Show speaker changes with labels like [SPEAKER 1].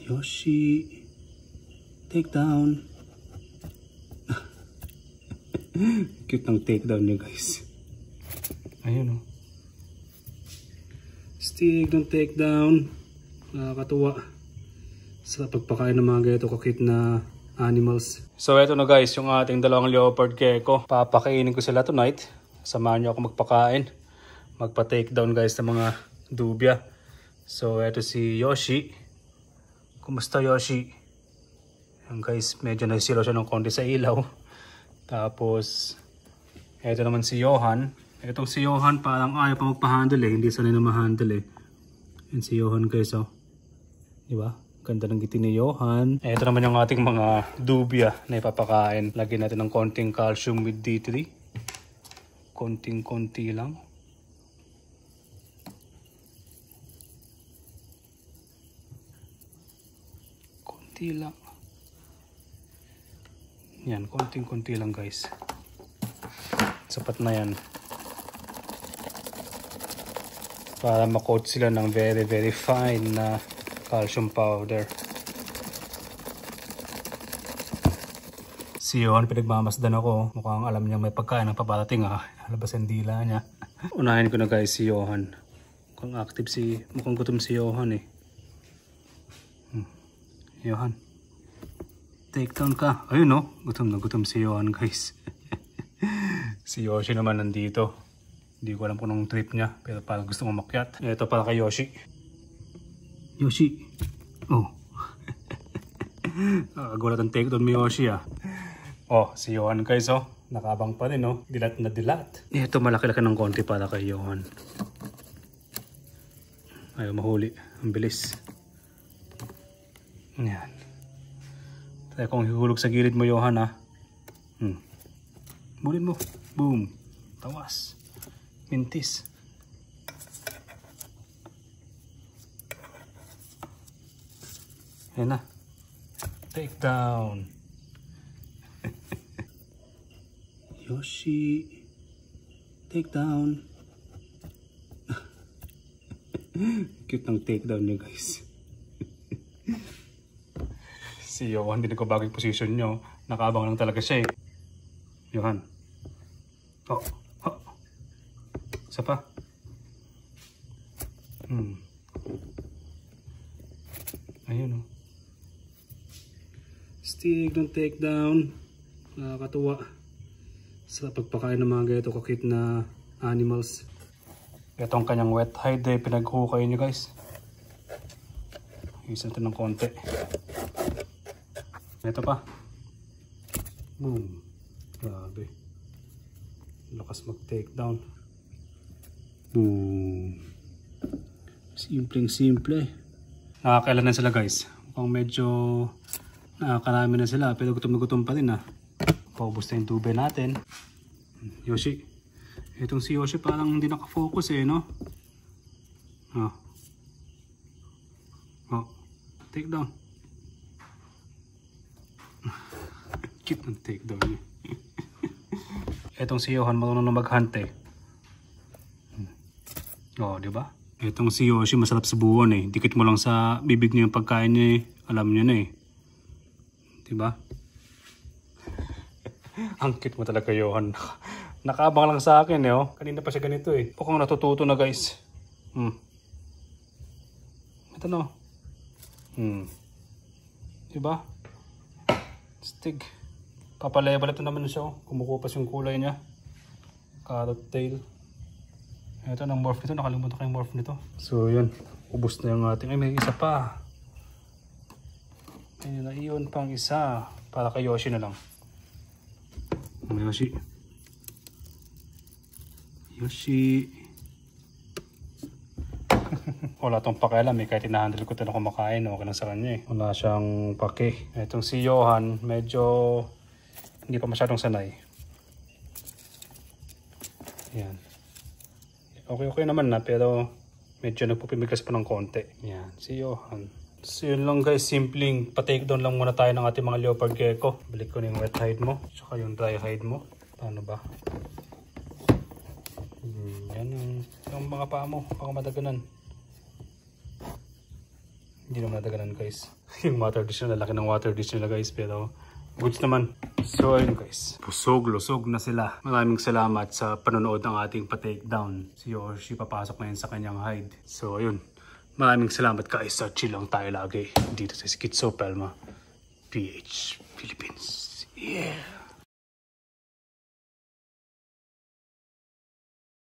[SPEAKER 1] Yoshi, take down. Cute ng take down niya guys. Ayun o. Stick ng take down. Nakakatuwa. Sa pagpakain ng mga ganito kakit na animals. So eto na guys, yung ating dalawang leopard gecko. Papakainin ko sila tonight. Samahan nyo ako magpakain. Magpa-take down guys ng mga dubya. So eto si Yoshi. Kumusta Yoshi? Yan guys, medyo nasilo siya ng konti sa ilaw. Tapos eto naman si Johan. Etong si Johan parang ayaw pa magpa-handle eh. Hindi sanay na ma-handle eh. Yan si Johan guys oh. Diba? Ganda ng ngiti ni Johan. Ito naman yung ating mga dubya na ipapakain. Lagyan natin ng konting calcium with D3. Konting-konti lang. Konti lang. Yan, konting-konti lang guys. Sapat na yan. Para ma-coat sila ng very fine na calcium powder. Si Johan, pinagmamasdan ako. Mukhang alam niya may pagkain ng paparating ha. Halabas ang dila niya. Unahin ko na guys si Johan. Mukhang gutom si Johan eh. Johan, take down ka. Ayun no, gutom na gutom si Johan guys. Si Yoshi naman nandito. Hindi ko alam kung anong trip niya. Pero parang gusto umakyat. Ito para kay Yoshi. Yoshi. Oh. Gulat ang take down mo Yoshi ah. Oh, si Johan guys oh. Nakabang pa rin oh. Dilat na dilat. Ito malaki-laki ng konti para kay Johan. Ayaw mahuli. Ang bilis. Yan. Try kong hihulog sa gilid mo Johan ah. Bulin mo. Boom. Tawas. Mintis. Ayan na. Take down. Yoshi. Take down. Cute ng take down niya guys. Si Johan, hindi ko bagay position nyo. Nakabang lang talaga siya eh. Johan. Oh. Oh. Isa pa. Ayun oh. Stick ng take down. Nakakatuwa. Sa pagpakain ng mga ganito kakit na animals. Itong kanyang wet hide eh, pinaghukay nyo guys. Isa natin ng konti. Ito pa. Boom. Grabe. Lakas mag-take down. Boom. Simpleng-simple. Nakakailan na sila guys. Mukhang medyo nakakarami na sila. Pero gutom na gutom pa rin ah. Paubos na yung tubig natin. Yoshi. Itong si Yoshi parang hindi nakafocus eh no? Oh. Oh. Take down. Cute ng take down niya. Etong si Johan marunong na mag-hunt eh. Oh, di ba? Etong si Yoshi masarap sa buwan eh. Dikit mo lang sa bibig niya yung pagkain niya eh. Alam niya na eh. Di ba? Ang cute mo talaga Johan. Nakaabang lang sa akin eh oh. Kanina pa siya ganito eh. Mukhang natututo na guys. Ito no. Di ba? Stig. Papalaya-balito naman siya oh. Kumukupas yung kulay niya. Carrot tail. Ito ng morph nito. Nakalimutan ko yung morph nito. So yun. Ubus na yung ating. Ay may isa pa. Ayun na iyon pang isa. Para kay Yoshi na lang. Yoshi. Yoshi. Wala tong pakialam eh. Kahit inahandle ko ito na kumakain. Okay lang sa kanya eh. Wala siyang pake. Itong si Johan. Medyo hindi pa masyadong sanay. Yan. Okay naman na. Pero medyo nagpupimigas pa ng konti. Yan. Si Johan. So yun lang guys. Simpleng pa-take down lang muna tayo ng ating mga leopard gecko. Balik ko na yung wet hide mo. Tsaka yung dry hide mo. Paano ba? Yan yung mga paa mo. Pang madaganan. Hindi naman natagalan guys. Yung water dish nila, laki ng water dish nila guys, pero goods naman. So ayun guys, lusog na sila. Maraming salamat sa panonood ng ating pa-takedown. Si Yoshi papasok na yun sa kanyang hide. So ayun, maraming salamat guys. Sa chill lang tayo lagi dito sa Schizo Pelma PH Philippines. Yeah!